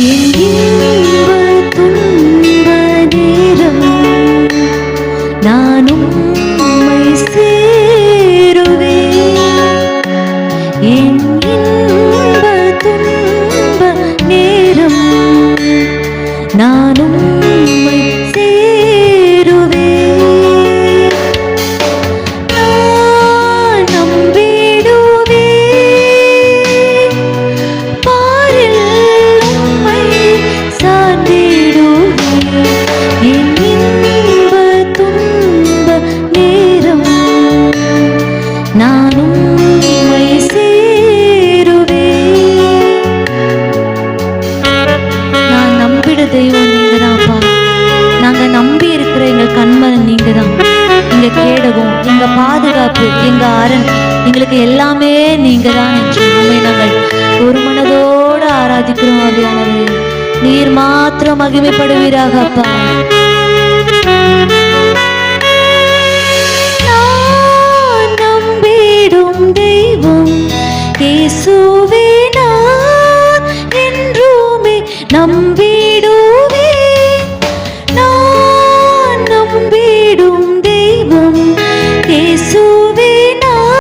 என் இன்ப துன்ப நேரம் நான் உம்மை சேருவேன். என் இன்ப துன்ப நேரம் நான் உம்மை சேருவேன். நான் நம்பிடுவேன், பாரில் உம்மை சார்ந்திடுவேன். என் இன்ப துன்ப நேரம் நான் உம்மை சேருவேன். நான் நம்பிட தெய்வம் நீங்க தான்ப்பா. நாங்க நம்பி இருக்கிற எங்க கண்மன் நீங்க தான். எங்க கேடகம், எங்க பாதுகாப்பு, எங்க அரண், எங்களுக்கு எல்லாமே நீங்க தான் என்று உண்மை நாங்கள் ஒரு மனதோடு ஆராதிக்கிறோம். ஆவியானவரே, நீர் மாத்திரம் மகிமைப்படுவீராக அப்பா.